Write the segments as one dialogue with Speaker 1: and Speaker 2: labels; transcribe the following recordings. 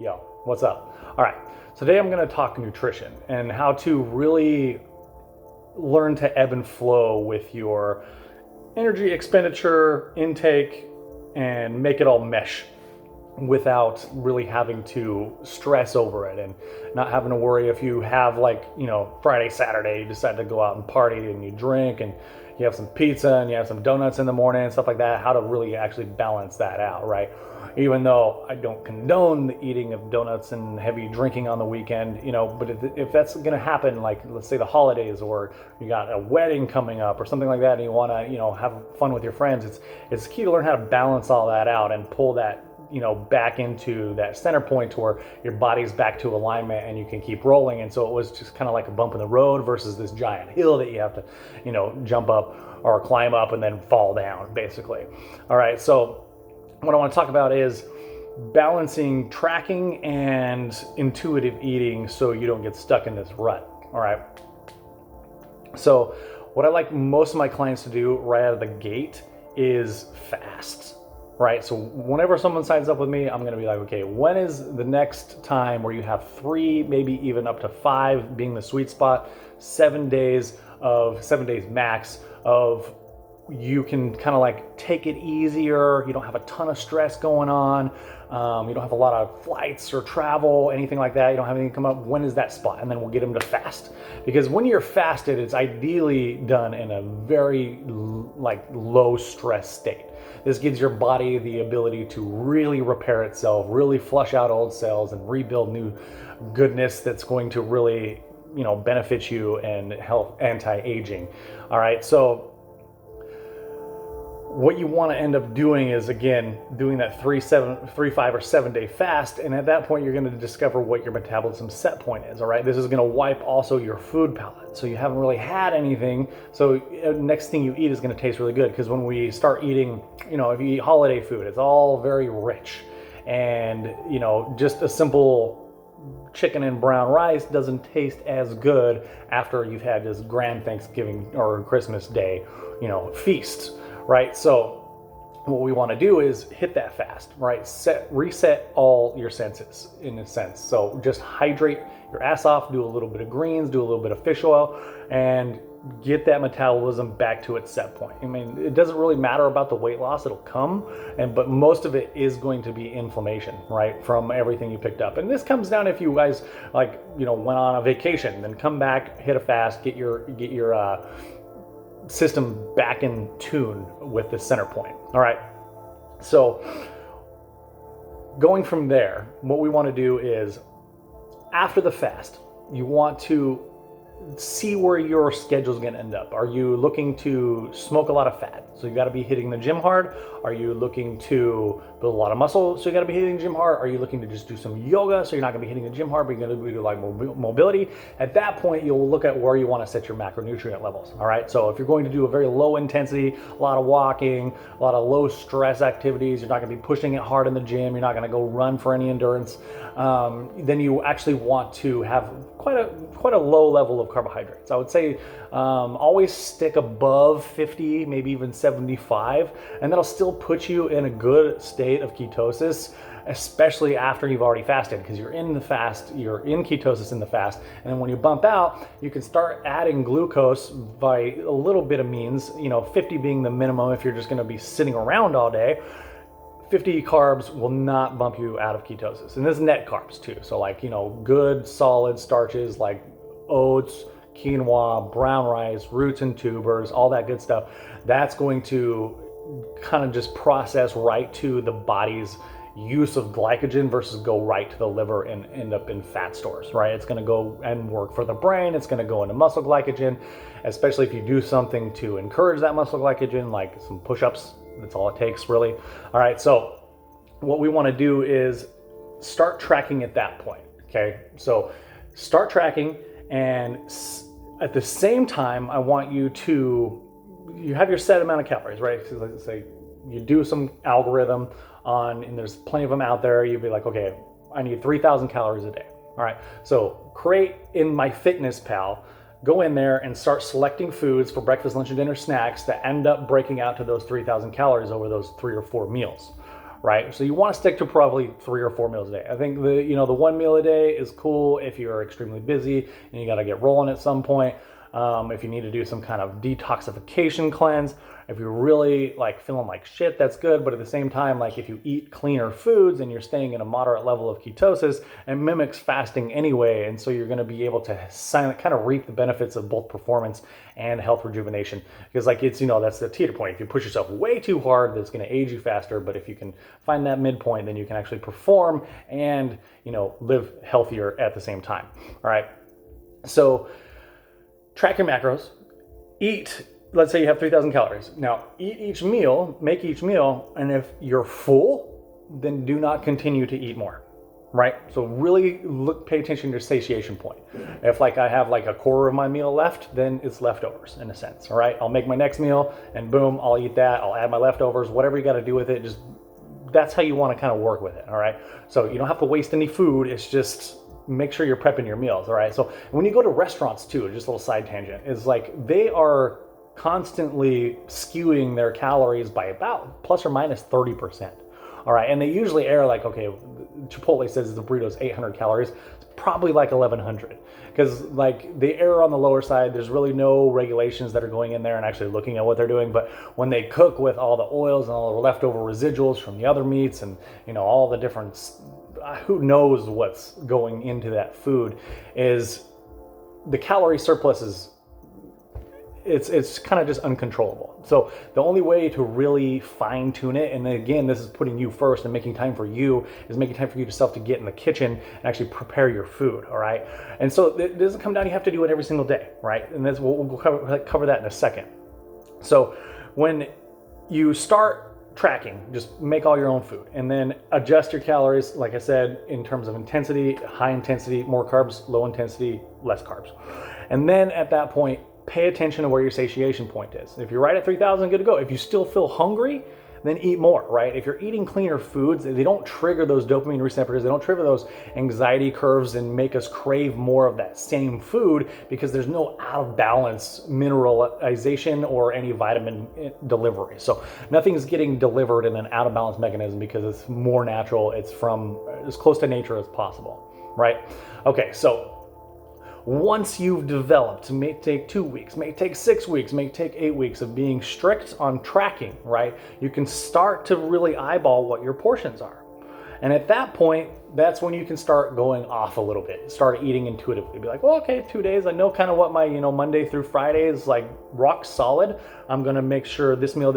Speaker 1: Yo, what's up? All right, so today I'm going to talk nutrition and how to really learn to ebb and flow with your energy expenditure, intake, and make it all mesh without really having to stress over it and not having to worry if you have, like, Friday, Saturday, you decide to go out and party and you drink and you have some pizza and you have some donuts in the morning and stuff like that, how to really actually balance that out, right? Even though I don't condone the eating of donuts and heavy drinking on the weekend, but if that's going to happen, like let's say the holidays or you got a wedding coming up or something like that and you want to, have fun with your friends, it's key to learn how to balance all that out and pull that back into that center point to where your body's back to alignment and you can keep rolling. And so it was just kind of like a bump in the road versus this giant hill that you have to, jump up or climb up and then fall down, basically. All right, so what I want to talk about is balancing tracking and intuitive eating so you don't get stuck in this rut. All right. So what I like most of my clients to do right out of the gate is fast. Right, so whenever someone signs up with me, I'm going to be like, okay, when is the next time where you have 3, maybe even up to 5 being the sweet spot, 7 days max of you can kind of like take it easier. You don't have a ton of stress going on. You don't have a lot of flights or travel, anything like that. You don't have anything come up. When is that spot? And then we'll get them to fast. Because when you're fasted, it's ideally done in a very low stress state. This gives your body the ability to really repair itself, really flush out old cells and rebuild new goodness that's going to really, benefit you and help anti-aging. All right, so what you want to end up doing is, again, doing that 3, 5, or 7 day fast. And at that point, you're going to discover what your metabolism set point is. All right. This is going to wipe also your food palate. So you haven't really had anything. So next thing you eat is going to taste really good. Because when we start eating, if you eat holiday food, it's all very rich. And, just a simple chicken and brown rice doesn't taste as good after you've had this grand Thanksgiving or Christmas Day, feast. Right, so what we want to do is hit that fast, right? Reset all your senses in a sense. So just hydrate your ass off, do a little bit of greens, do a little bit of fish oil, and get that metabolism back to its set point. I mean, it doesn't really matter about the weight loss, it'll come, but most of it is going to be inflammation, right? From everything you picked up. And this comes down if you guys went on a vacation, then come back, hit a fast, get your system back in tune with the center point. All right, so going from there, what we want to do is after the fast, you want to see where your schedule is going to end up. Are you looking to smoke a lot of fat? So you got to be hitting the gym hard. Are you looking to build a lot of muscle? So you got to be hitting the gym hard. Are you looking to just do some yoga? So you're not going to be hitting the gym hard, but you're going to do like mobility. At that point, you'll look at where you want to set your macronutrient levels. All right. So if you're going to do a very low intensity, a lot of walking, a lot of low stress activities, you're not going to be pushing it hard in the gym. You're not going to go run for any endurance. Then you actually want to have quite a low level of carbohydrates. I would say always stick above 50, maybe even 75, and that'll still put you in a good state of ketosis, especially after you've already fasted, because you're in ketosis in the fast. And then when you bump out, you can start adding glucose by a little bit of means, 50 being the minimum if you're just going to be sitting around all day. 50 carbs will not bump you out of ketosis. And this is net carbs too. So good solid starches like oats, quinoa, brown rice, roots and tubers, all that good stuff. That's going to kind of just process right to the body's use of glycogen versus go right to the liver and end up in fat stores, right? It's going to go and work for the brain. It's going to go into muscle glycogen, especially if you do something to encourage that muscle glycogen, like some push-ups. That's all it takes, really. All right, so what we want to do is start tracking at that point, okay? So start tracking, and at the same time, I want you have your set amount of calories, right? So let's say you do some algorithm and there's plenty of them out there. You'd be like, okay, I need 3,000 calories a day. All right, so create in MyFitnessPal, go in there and start selecting foods for breakfast, lunch, and dinner snacks that end up breaking out to those 3,000 calories over those 3 or 4 meals, right? So you want to stick to probably 3 or 4 meals a day. I think the 1 meal a day is cool if you're extremely busy and you got to get rolling at some point. If you need to do some kind of detoxification cleanse, if you're really like feeling like shit, that's good. But at the same time, like if you eat cleaner foods and you're staying in a moderate level of ketosis, it mimics fasting anyway. And so you're going to be able to kind of reap the benefits of both performance and health rejuvenation. Because like that's the teeter point. If you push yourself way too hard, that's going to age you faster. But if you can find that midpoint, then you can actually perform and, live healthier at the same time. All right. So track your macros, eat, let's say you have 3,000 calories. Now, eat each meal, make each meal, and if you're full, then do not continue to eat more, right? So really pay attention to your satiation point. If like I have like a quarter of my meal left, then it's leftovers in a sense, all right? I'll make my next meal and boom, I'll eat that. I'll add my leftovers, whatever you got to do with it. Just that's how you want to kind of work with it, all right? So you don't have to waste any food. It's just make sure you're prepping your meals, all right? So when you go to restaurants too, just a little side tangent, is like they are constantly skewing their calories by about plus or minus 30%. All right, and they usually err like, okay, Chipotle says the burrito is 800 calories. It's probably like 1,100 because like they err on the lower side. There's really no regulations that are going in there and actually looking at what they're doing. But when they cook with all the oils and all the leftover residuals from the other meats and all the different, who knows what's going into that food, is the calorie surplus is it's kind of just uncontrollable. So the only way to really fine tune it, and again, this is putting you first and making time for you, is making time for yourself to get in the kitchen and actually prepare your food, all right? And so it doesn't come down, you have to do it every single day, right? And that's we'll cover that in a second. So when you start tracking, just make all your own food and then adjust your calories, like I said, in terms of intensity, high intensity, more carbs, low intensity, less carbs. And then at that point, pay attention to where your satiation point is. If you're right at 3,000, good to go. If you still feel hungry, then eat more, right? If you're eating cleaner foods, they don't trigger those dopamine receptors, they don't trigger those anxiety curves and make us crave more of that same food because there's no out of balance mineralization or any vitamin delivery. So nothing's getting delivered in an out of balance mechanism because it's more natural. It's from as close to nature as possible, right? Okay, so once you've developed, it may take 2 weeks, may take 6 weeks, may take 8 weeks of being strict on tracking, right? You can start to really eyeball what your portions are. And at that point, that's when you can start going off a little bit, start eating intuitively. Be like, well, okay, 2 days, I know kind of what my, Monday through Friday is like rock solid. I'm gonna make sure this meal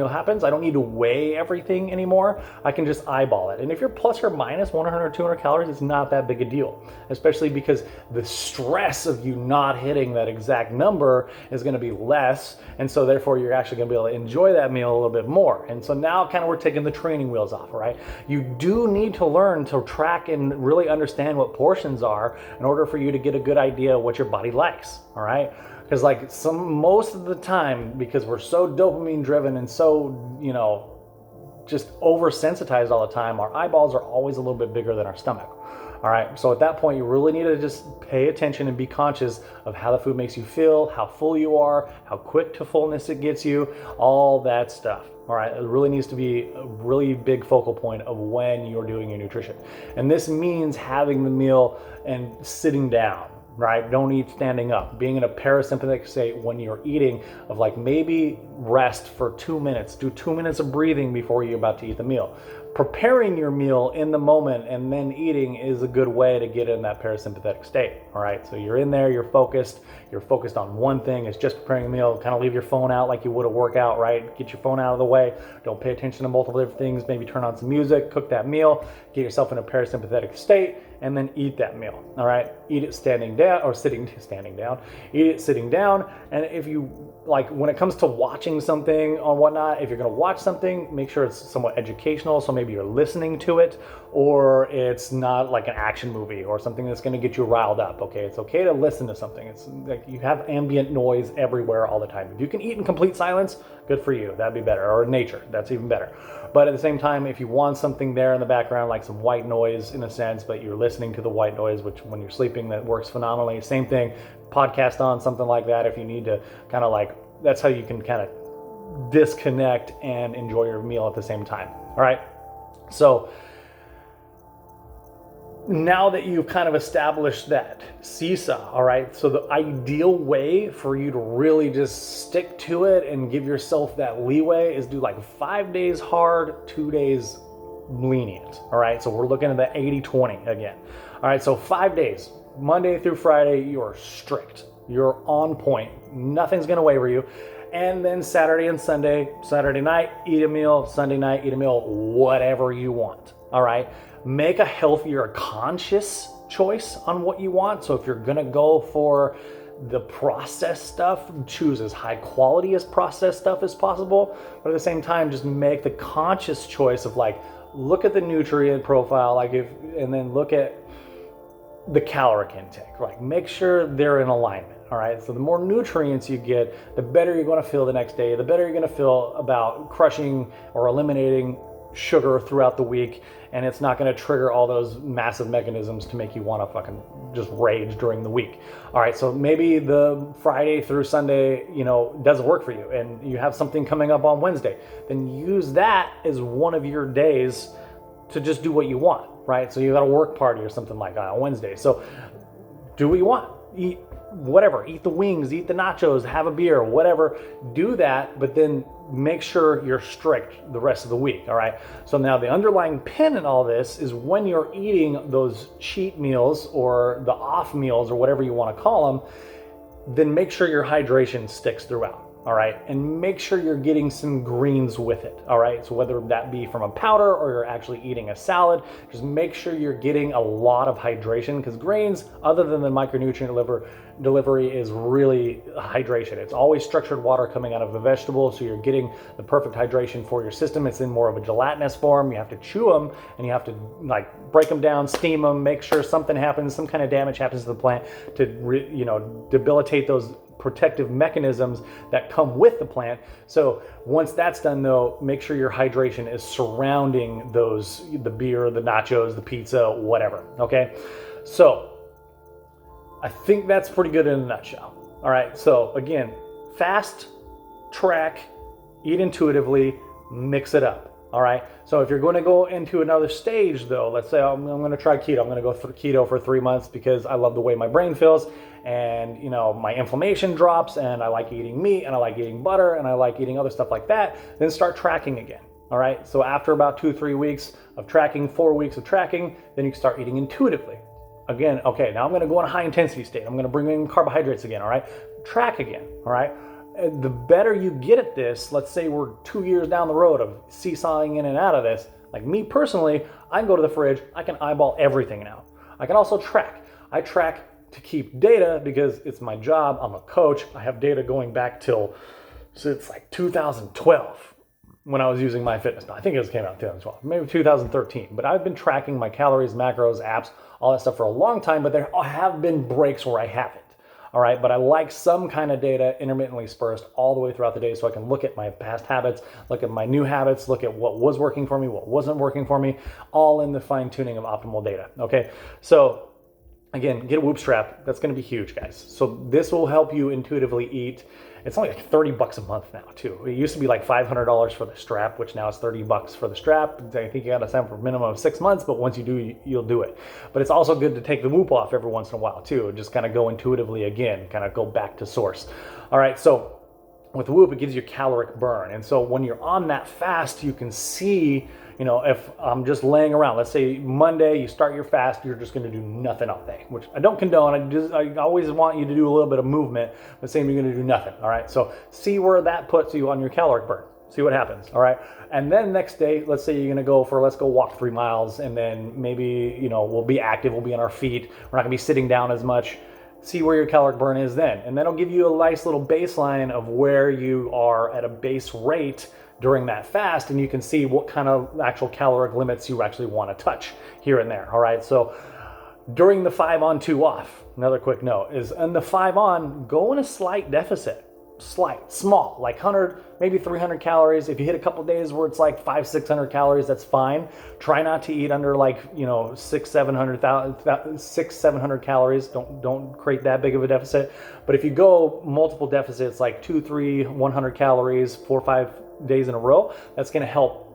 Speaker 1: happens. I don't need to weigh everything anymore. I can just eyeball it. And if you're plus or minus 100 or 200 calories, it's not that big a deal, especially because the stress of you not hitting that exact number is gonna be less. And so therefore you're actually gonna be able to enjoy that meal a little bit more. And so now kind of we're taking the training wheels off, right? You do need to learn to track and really understand what portions are in order for you to get a good idea of what your body likes, all right? Because like most of the time, because we're so dopamine driven and so, just oversensitized all the time, our eyeballs are always a little bit bigger than our stomach. All right, so at that point, you really need to just pay attention and be conscious of how the food makes you feel, how full you are, how quick to fullness it gets you, all that stuff. All right, it really needs to be a really big focal point of when you're doing your nutrition. And this means having the meal and sitting down, right? Don't eat standing up. Being in a parasympathetic state when you're eating, of like maybe rest for 2 minutes. Do 2 minutes of breathing before you're about to eat the meal. Preparing your meal in the moment and then eating is a good way to get in that parasympathetic state. All right, so you're in there, you're focused on one thing. It's just preparing a meal. Kind of leave your phone out like you would a workout, right? Get your phone out of the way. Don't pay attention to multiple different things. Maybe turn on some music, cook that meal, get yourself in a parasympathetic state, and then eat that meal. All right, eat it standing down or standing down. Eat it sitting down. And if you like, when it comes to watching something or whatnot, if you're going to watch something, make sure it's somewhat educational. So maybe you're listening to it, or it's not like an action movie or something that's going to get you riled up. Okay, it's okay to listen to something. It's like you have ambient noise everywhere all the time. If you can eat in complete silence, good for you. That'd be better. Or nature, that's even better. But at the same time, if you want something there in the background, like some white noise in a sense, but you're listening to the white noise, which when you're sleeping, that works phenomenally. Same thing, podcast on, something like that. If you need to kind of like, that's how you can kind of disconnect and enjoy your meal at the same time. All right. So now that you've kind of established that seesaw, all right, so the ideal way for you to really just stick to it and give yourself that leeway is do like 5 days hard, 2 days lenient, all right? So we're looking at the 80-20 again. All right, so 5 days, Monday through Friday, you are strict. You're on point. Nothing's gonna waver you. And then Saturday and Sunday, Saturday night, eat a meal, Sunday night, eat a meal, whatever you want, all right? Make a healthier, conscious choice on what you want. So if you're gonna go for the processed stuff, choose as high quality as processed stuff as possible, but at the same time, just make the conscious choice of like, look at the nutrient profile, and then look at the caloric intake, like make sure they're in alignment. All right, so the more nutrients you get, the better you're going to feel the next day, the better you're going to feel about crushing or eliminating sugar throughout the week, and it's not going to trigger all those massive mechanisms to make you want to fucking just rage during the week. All right, so maybe the Friday through Sunday, doesn't work for you, and you have something coming up on Wednesday, then use that as one of your days to just do what you want, right? So you got a work party or something like that on Wednesday. So do what you want, eat whatever, eat the wings, eat the nachos, have a beer, whatever, do that, but then make sure you're strict the rest of the week, all right? So now the underlying pin in all this is when you're eating those cheat meals or the off meals or whatever you want to call them, then make sure your hydration sticks throughout. All right, and make sure you're getting some greens with it, all right? So whether that be from a powder or you're actually eating a salad, just make sure you're getting a lot of hydration, because grains, other than the micronutrient delivery, is really hydration. It's always structured water coming out of the vegetable, so you're getting the perfect hydration for your system. It's in more of a gelatinous form. You have to chew them, and you have to like break them down, steam them, make sure something happens, some kind of damage happens to the plant to debilitate those protective mechanisms that come with the plant. So once that's done though, make sure your hydration is surrounding the beer, the nachos, the pizza, whatever, okay? So I think that's pretty good in a nutshell. All right, so again, fast, track, eat intuitively, mix it up. All right, so if you're going to go into another stage though, let's say I'm going to try keto. I'm going to go through keto for 3 months because I love the way my brain feels, and my inflammation drops, and I like eating meat, and I like eating butter, and I like eating other stuff like that. Then start tracking again. All right, so after about 2-3 weeks of tracking, 4 weeks of tracking, then you can start eating intuitively. Again, okay, now I'm going to go in a high intensity state. I'm going to bring in carbohydrates again. All right, track again. All right. The better you get at this, let's say we're 2 years down the road of seesawing in and out of this, like me personally, I can go to the fridge, I can eyeball everything now. I can also track. I track to keep data because it's my job. I'm a coach. I have data going back till, so it's like 2012 when I was using MyFitnessPal. I think it came out in 2012, maybe 2013. But I've been tracking my calories, macros, apps, all that stuff for a long time, but there have been breaks where I haven't. All right, but I like some kind of data intermittently dispersed all the way throughout the day so I can look at my past habits, look at my new habits, look at what was working for me, what wasn't working for me, all in the fine tuning of optimal data, okay? So again, get a Whoop strap. That's gonna be huge, guys. So this will help you intuitively eat. It's only like $30 a month now too. It used to be like $500 for the strap, which now is $30 for the strap. I think you gotta sign for a minimum of 6 months, but once you do, you'll do it. But it's also good to take the Whoop off every once in a while too. Just kind of go intuitively again, kind of go back to source. All right, so with Whoop, it gives you caloric burn. And so when you're on that fast, you can see, if I'm just laying around, let's say Monday, you start your fast, you're just gonna do nothing all day, which I don't condone. I always want you to do a little bit of movement, but saying you're gonna do nothing, all right? So see where that puts you on your caloric burn. See what happens, all right? And then next day, let's say you're gonna let's go walk 3 miles, and then maybe, we'll be active, we'll be on our feet, we're not gonna be sitting down as much. See where your caloric burn is then. And that'll give you a nice little baseline of where you are at a base rate during that fast, and you can see what kind of actual caloric limits you actually want to touch here and there, all right? So during the 5 on, 2 off, another quick note is in the 5 on, go in a slight deficit. Small, like 100, maybe 300 calories. If you hit a couple days where it's like 500-600 calories, that's fine. Try not to eat under like 600-700 calories. Don't create that big of a deficit. But if you go multiple deficits, like 2, 3, 100 calories, 4 or 5 days in a row, that's going to help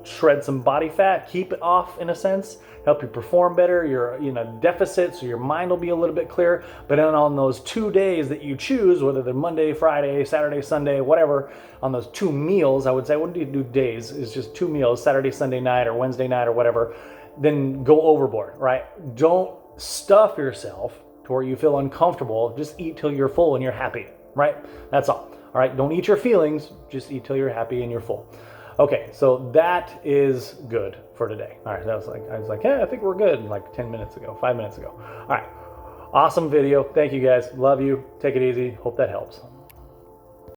Speaker 1: shred some body fat, keep it off in a sense, help you perform better. You're in a deficit, so your mind will be a little bit clearer. But then on those 2 days that you choose, whether they're Monday, Friday, Saturday, Sunday, whatever, on those 2 meals, I would say, what do you do days? It's just 2 meals, Saturday, Sunday night, or Wednesday night, or whatever. Then go overboard, right? Don't stuff yourself to where you feel uncomfortable. Just eat till you're full and you're happy, right? That's all. All right, don't eat your feelings, just eat till you're happy and you're full. Okay, so that is good for today. All right, I was like, yeah, I think we're good, like 10 minutes ago, 5 minutes ago. All right, awesome video. Thank you guys. Love you. Take it easy. Hope that helps.